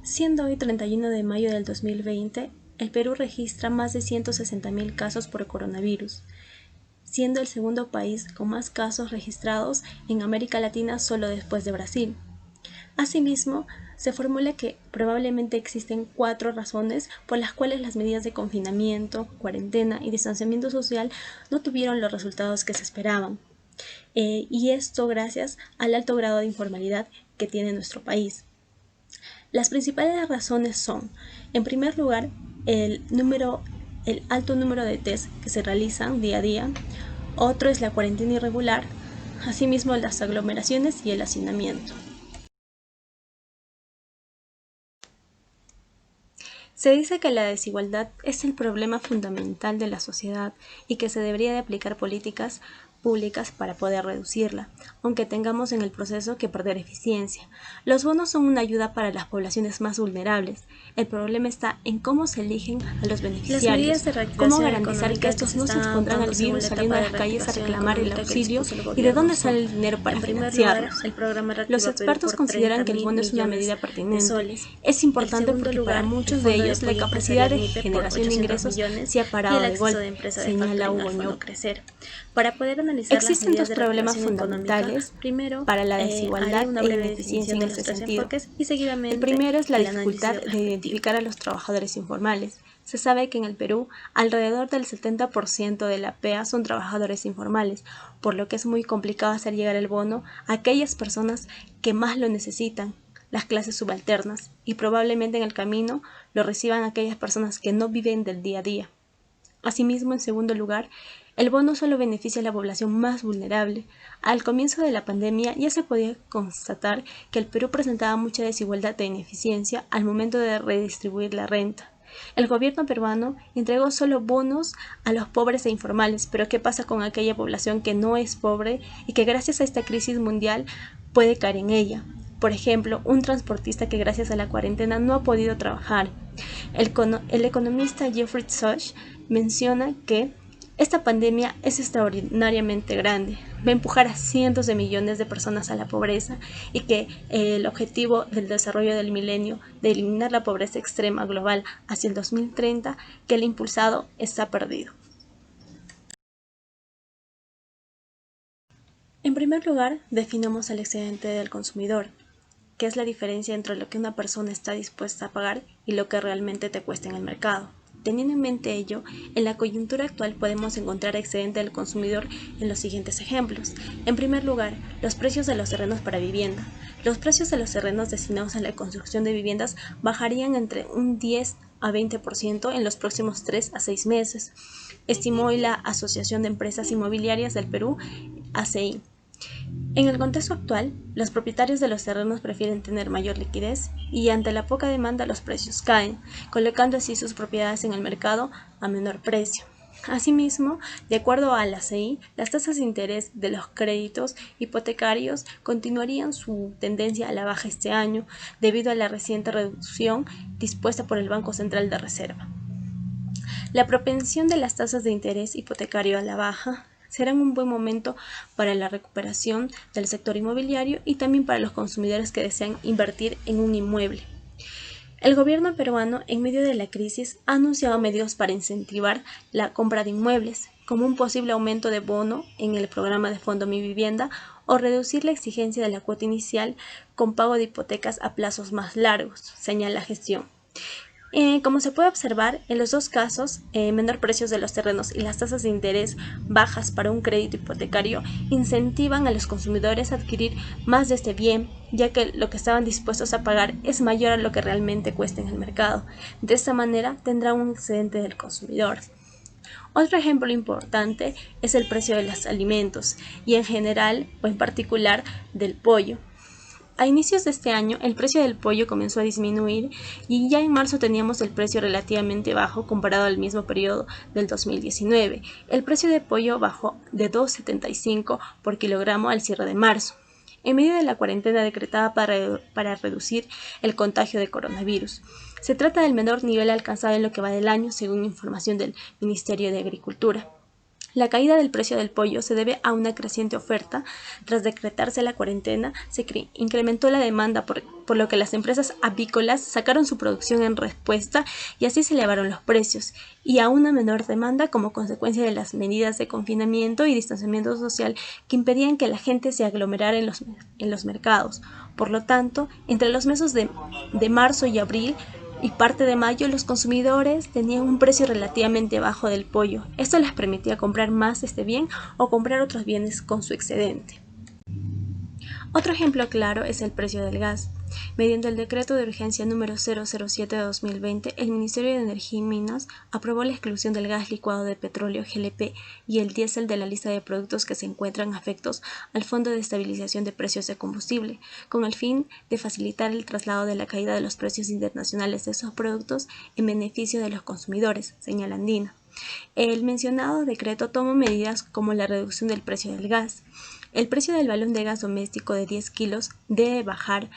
Siendo hoy 31 de mayo del 2020, el Perú registra más de 160.000 casos por coronavirus, siendo el segundo país con más casos registrados en América Latina solo después de Brasil. Asimismo, se formula que probablemente existen 4 razones por las cuales las medidas de confinamiento, cuarentena y distanciamiento social no tuvieron los resultados que se esperaban. Y esto gracias al alto grado de informalidad que tiene nuestro país. Las principales razones son, en primer lugar, el alto número de test que se realizan día a día. Otro es la cuarentena irregular, asimismo las aglomeraciones y el hacinamiento. Se dice que la desigualdad es el problema fundamental de la sociedad y que se debería de aplicar políticas públicas para poder reducirla, aunque tengamos en el proceso que perder eficiencia. Los bonos son una ayuda para las poblaciones más vulnerables. El problema está en cómo se eligen a los beneficiarios, cómo garantizar que estos no se expondrán al virus saliendo a las calles a reclamar el auxilio y de dónde sale el dinero para financiarlos. Los expertos consideran que el bono es una medida pertinente. Es importante porque para muchos de ellos la capacidad de generación de ingresos se ha parado de golpe, señala Hugo Ñoc. Existen 2 problemas fundamentales para la desigualdad e ineficiencia en este sentido. El primero es la dificultad de identificar a los trabajadores informales. Se sabe que en el Perú alrededor del 70% de la PEA son trabajadores informales, por lo que es muy complicado hacer llegar el bono a aquellas personas que más lo necesitan, las clases subalternas, y probablemente en el camino lo reciban aquellas personas que no viven del día a día. Asimismo, en segundo lugar, el bono solo beneficia a la población más vulnerable. Al comienzo de la pandemia ya se podía constatar que el Perú presentaba mucha desigualdad e ineficiencia al momento de redistribuir la renta. El gobierno peruano entregó solo bonos a los pobres e informales, pero ¿qué pasa con aquella población que no es pobre y que gracias a esta crisis mundial puede caer en ella? Por ejemplo, un transportista que gracias a la cuarentena no ha podido trabajar. El economista Jeffrey Sachs menciona que esta pandemia es extraordinariamente grande, va a empujar a cientos de millones de personas a la pobreza y que el objetivo del desarrollo del milenio de eliminar la pobreza extrema global hacia el 2030 que el impulsado está perdido. En primer lugar, definamos el excedente del consumidor, que es la diferencia entre lo que una persona está dispuesta a pagar y lo que realmente te cuesta en el mercado. Teniendo en mente ello, en la coyuntura actual podemos encontrar excedente del consumidor en los siguientes ejemplos. En primer lugar, los precios de los terrenos para vivienda. Los precios de los terrenos destinados a la construcción de viviendas bajarían entre un 10 a 20% en los próximos 3 a 6 meses, estimó la Asociación de Empresas Inmobiliarias del Perú, ACI. En el contexto actual, los propietarios de los terrenos prefieren tener mayor liquidez y ante la poca demanda los precios caen, colocando así sus propiedades en el mercado a menor precio. Asimismo, de acuerdo a la ACI, las tasas de interés de los créditos hipotecarios continuarían su tendencia a la baja este año debido a la reciente reducción dispuesta por el Banco Central de Reserva. La propensión de las tasas de interés hipotecario a la baja serán un buen momento para la recuperación del sector inmobiliario y también para los consumidores que desean invertir en un inmueble. El gobierno peruano, en medio de la crisis, ha anunciado medidas para incentivar la compra de inmuebles, como un posible aumento de bono en el programa de Fondo Mi Vivienda o reducir la exigencia de la cuota inicial con pago de hipotecas a plazos más largos, señala la gestión. Como se puede observar, en los dos casos, menor precios de los terrenos y las tasas de interés bajas para un crédito hipotecario incentivan a los consumidores a adquirir más de este bien, ya que lo que estaban dispuestos a pagar es mayor a lo que realmente cuesta en el mercado. De esta manera, tendrá un excedente del consumidor. Otro ejemplo importante es el precio de los alimentos y en general o en particular del pollo. A inicios de este año, el precio del pollo comenzó a disminuir y ya en marzo teníamos el precio relativamente bajo comparado al mismo periodo del 2019. El precio de pollo bajó de 2,75 por kilogramo al cierre de marzo, en medio de la cuarentena decretada para reducir el contagio de coronavirus. Se trata del menor nivel alcanzado en lo que va del año, según información del Ministerio de Agricultura. La caída del precio del pollo se debe a una creciente oferta. Tras decretarse la cuarentena, se incrementó la demanda, por lo que las empresas avícolas sacaron su producción en respuesta y así se elevaron los precios, y a una menor demanda como consecuencia de las medidas de confinamiento y distanciamiento social que impedían que la gente se aglomerara en los mercados. Por lo tanto, entre los meses de marzo y abril y parte de mayo, los consumidores tenían un precio relativamente bajo del pollo. Esto les permitía comprar más de este bien o comprar otros bienes con su excedente. Otro ejemplo claro es el precio del gas. Mediante el decreto de urgencia número 007 de 2020, el Ministerio de Energía y Minas aprobó la exclusión del gas licuado de petróleo (GLP) y el diésel de la lista de productos que se encuentran afectos al Fondo de Estabilización de Precios de Combustible, con el fin de facilitar el traslado de la caída de los precios internacionales de esos productos en beneficio de los consumidores, señala Andina. El mencionado decreto toma medidas como la reducción del precio del gas. El precio del balón de gas doméstico de 10 kilos debe bajar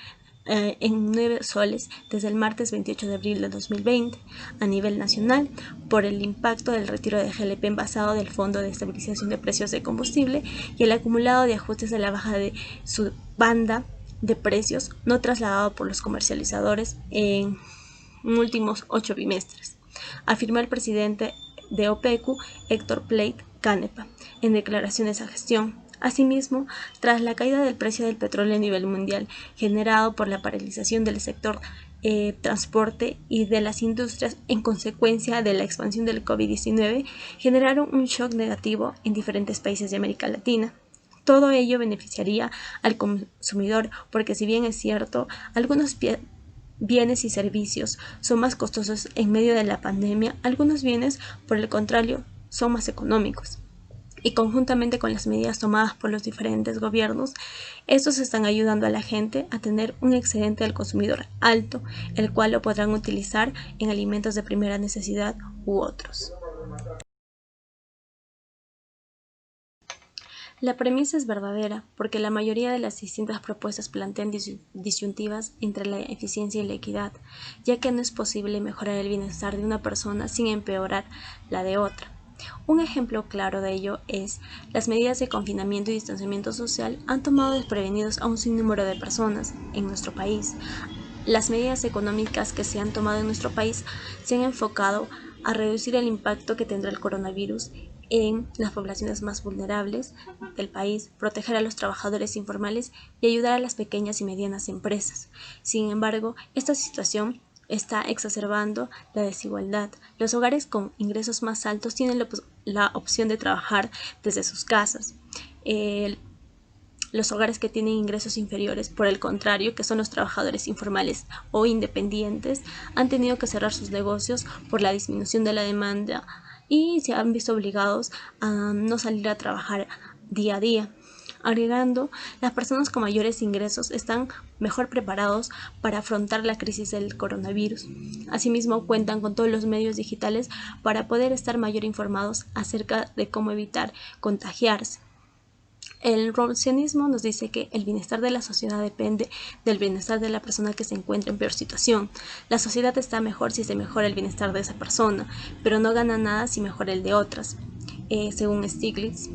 en 9 soles desde el martes 28 de abril de 2020 a nivel nacional por el impacto del retiro de GLP envasado del Fondo de Estabilización de Precios de Combustible y el acumulado de ajustes de la baja de su banda de precios no trasladado por los comercializadores en últimos 8 bimestres, afirmó el presidente de OPECU, Héctor Plate Canepa, en declaraciones a gestión. Asimismo, tras la caída del precio del petróleo a nivel mundial, generado por la paralización del sector transporte y de las industrias en consecuencia de la expansión del COVID-19, generaron un shock negativo en diferentes países de América Latina. Todo ello beneficiaría al consumidor porque, si bien es cierto, algunos bienes y servicios son más costosos en medio de la pandemia, algunos bienes, por el contrario, son más económicos. Y conjuntamente con las medidas tomadas por los diferentes gobiernos, estos están ayudando a la gente a tener un excedente del consumidor alto, el cual lo podrán utilizar en alimentos de primera necesidad u otros. La premisa es verdadera porque la mayoría de las distintas propuestas plantean disyuntivas entre la eficiencia y la equidad, ya que no es posible mejorar el bienestar de una persona sin empeorar la de otra. Un ejemplo claro de ello es las medidas de confinamiento y distanciamiento social han tomado desprevenidos a un sinnúmero de personas en nuestro país. Las medidas económicas que se han tomado en nuestro país se han enfocado a reducir el impacto que tendrá el coronavirus en las poblaciones más vulnerables del país, proteger a los trabajadores informales y ayudar a las pequeñas y medianas empresas. Sin embargo, esta situación está exacerbando la desigualdad. Los hogares con ingresos más altos tienen la opción de trabajar desde sus casas. Los hogares que tienen ingresos inferiores, por el contrario, que son los trabajadores informales o independientes, han tenido que cerrar sus negocios por la disminución de la demanda y se han visto obligados a no salir a trabajar día a día. Agregando, las personas con mayores ingresos están mejor preparados para afrontar la crisis del coronavirus. Asimismo, cuentan con todos los medios digitales para poder estar mayor informados acerca de cómo evitar contagiarse. El rawlsianismo nos dice que el bienestar de la sociedad depende del bienestar de la persona que se encuentra en peor situación. La sociedad está mejor si se mejora el bienestar de esa persona, pero no gana nada si mejora el de otras, según Stiglitz.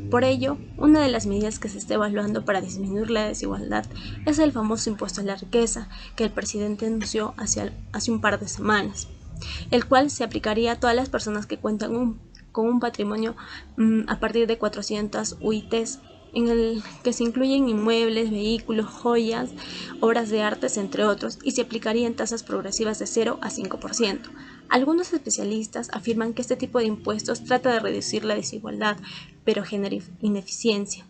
Por ello, una de las medidas que se está evaluando para disminuir la desigualdad es el famoso impuesto a la riqueza que el presidente anunció hace un par de semanas, el cual se aplicaría a todas las personas que cuentan con un patrimonio a partir de 400 UITs, en el que se incluyen inmuebles, vehículos, joyas, obras de arte, entre otros, y se aplicarían tasas progresivas de 0 a 5%. Algunos especialistas afirman que este tipo de impuestos trata de reducir la desigualdad, pero genera ineficiencia.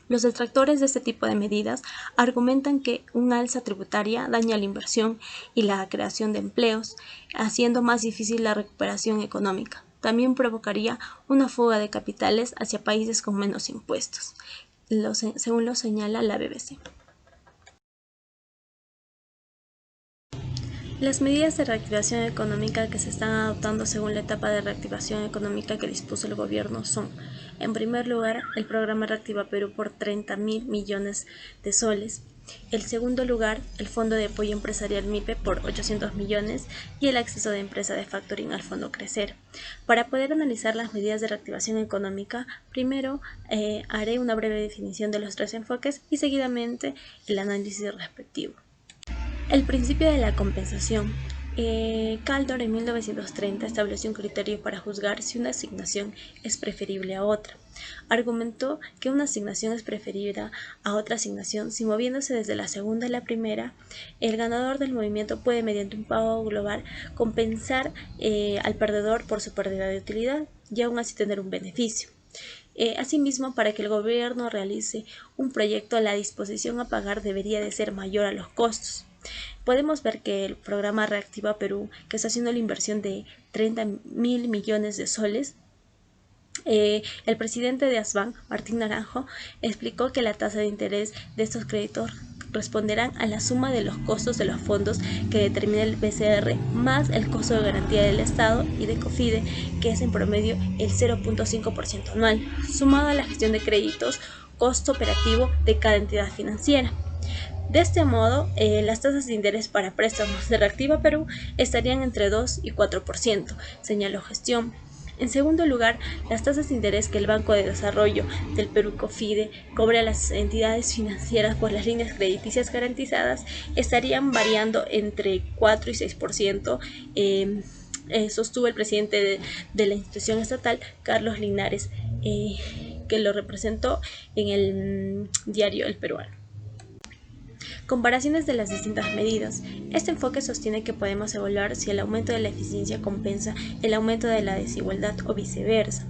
Los detractores de este tipo de medidas argumentan que un alza tributaria daña la inversión y la creación de empleos, haciendo más difícil la recuperación económica. También provocaría una fuga de capitales hacia países con menos impuestos, según lo señala la BBC. Las medidas de reactivación económica que se están adoptando según la etapa de reactivación económica que dispuso el gobierno son, en primer lugar, el programa Reactiva Perú por 30.000 millones de soles, El segundo lugar, el Fondo de Apoyo Empresarial MIPE por 800 millones y el acceso de empresa de factoring al Fondo Crecer. Para poder analizar las medidas de reactivación económica, primero haré una breve definición de los tres enfoques y seguidamente el análisis respectivo. El principio de la compensación. Kaldor en 1930 estableció un criterio para juzgar si una asignación es preferible a otra. Argumentó que una asignación es preferible a otra asignación si, moviéndose desde la segunda a la primera, el ganador del movimiento puede, mediante un pago global, compensar al perdedor por su pérdida de utilidad y aún así tener un beneficio. Asimismo, para que el gobierno realice un proyecto, la disposición a pagar debería de ser mayor a los costos. Podemos ver que el programa Reactiva Perú, que está haciendo la inversión de 30.000 millones de soles, el presidente de ASBAN, Martín Naranjo, explicó que la tasa de interés de estos créditos responderán a la suma de los costos de los fondos que determina el BCR más el costo de garantía del Estado y de COFIDE, que es en promedio el 0.5% anual, sumado a la gestión de créditos, costo operativo de cada entidad financiera. De este modo, las tasas de interés para préstamos de Reactiva Perú estarían entre 2 y 4%, señaló Gestión. En segundo lugar, las tasas de interés que el Banco de Desarrollo del Perú COFIDE cobra a las entidades financieras por las líneas crediticias garantizadas estarían variando entre 4 y 6%, sostuvo el presidente de la institución estatal, Carlos Linares, que lo representó en el diario El Peruano. Comparaciones de las distintas medidas. Este enfoque sostiene que podemos evaluar si el aumento de la eficiencia compensa el aumento de la desigualdad o viceversa.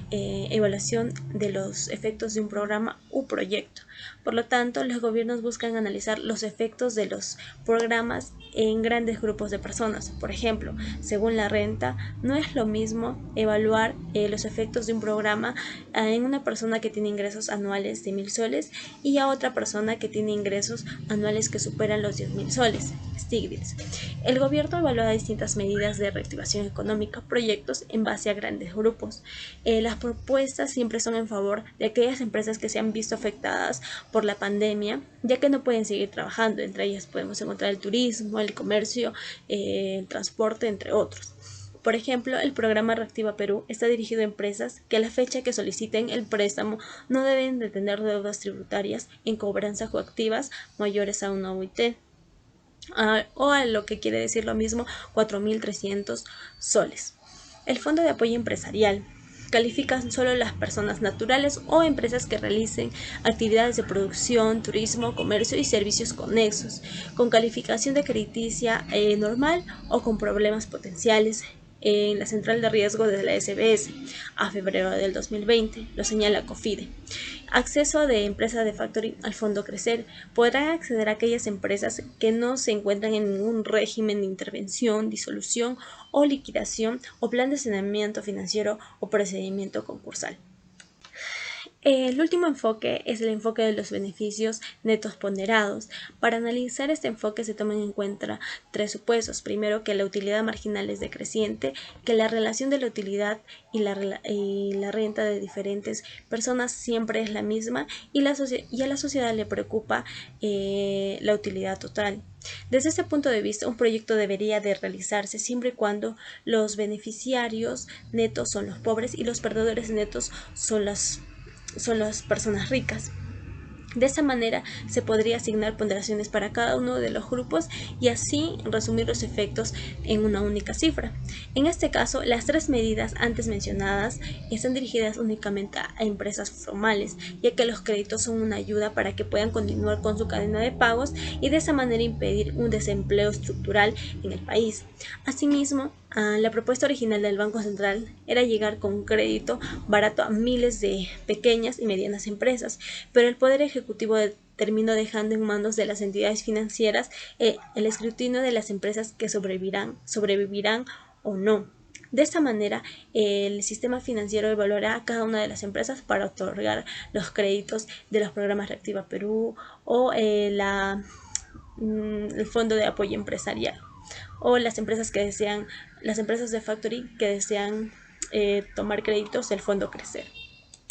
Evaluación de los efectos de un programa u proyecto. Por lo tanto, los gobiernos buscan analizar los efectos de los programas en grandes grupos de personas. Por ejemplo, según la renta, no es lo mismo evaluar los efectos de un programa en una persona que tiene ingresos anuales de 1.000 soles y a otra persona que tiene ingresos anuales que superan los 10.000 soles. Stiglitz. El gobierno evalúa distintas medidas de reactivación económica, proyectos en base a grandes grupos. Las propuestas siempre son en favor de aquellas empresas que se han visto afectadas por la pandemia, ya que no pueden seguir trabajando. Entre ellas podemos encontrar el turismo, el comercio, el transporte, entre otros. Por ejemplo, el programa Reactiva Perú está dirigido a empresas que a la fecha que soliciten el préstamo no deben de tener deudas tributarias en cobranza coactivas mayores a una UIT. O a lo que quiere decir lo mismo, 4.300 soles. El Fondo de Apoyo Empresarial califican solo las personas naturales o empresas que realicen actividades de producción, turismo, comercio y servicios conexos, con calificación de crediticia normal o con problemas potenciales en la central de riesgo de la SBS a febrero del 2020, lo señala COFIDE. Acceso de empresas de factoring al Fondo Crecer. Podrán acceder a aquellas empresas que no se encuentran en ningún régimen de intervención, disolución o liquidación o plan de saneamiento financiero o procedimiento concursal. El último enfoque es el enfoque de los beneficios netos ponderados. Para analizar este enfoque se toman en cuenta tres supuestos. Primero, que la utilidad marginal es decreciente, que la relación de la utilidad y la renta de diferentes personas siempre es la misma y a la sociedad le preocupa la utilidad total. Desde este punto de vista, un proyecto debería de realizarse siempre y cuando los beneficiarios netos son los pobres y los perdedores netos son las personas ricas. De esta manera se podría asignar ponderaciones para cada uno de los grupos y así resumir los efectos en una única cifra. En este caso, las tres medidas antes mencionadas están dirigidas únicamente a empresas formales, ya que los créditos son una ayuda para que puedan continuar con su cadena de pagos y de esa manera impedir un desempleo estructural en el país. Asimismo, la propuesta original del Banco Central era llegar con un crédito barato a miles de pequeñas y medianas empresas, pero el Poder Ejecutivo terminó dejando en manos de las entidades financieras el escrutinio de las empresas que sobrevivirán o no. De esta manera, el sistema financiero evaluará a cada una de las empresas para otorgar los créditos de los programas Reactiva Perú o el Fondo de Apoyo Empresarial, o las empresas de factoring que desean tomar créditos del Fondo Crecer.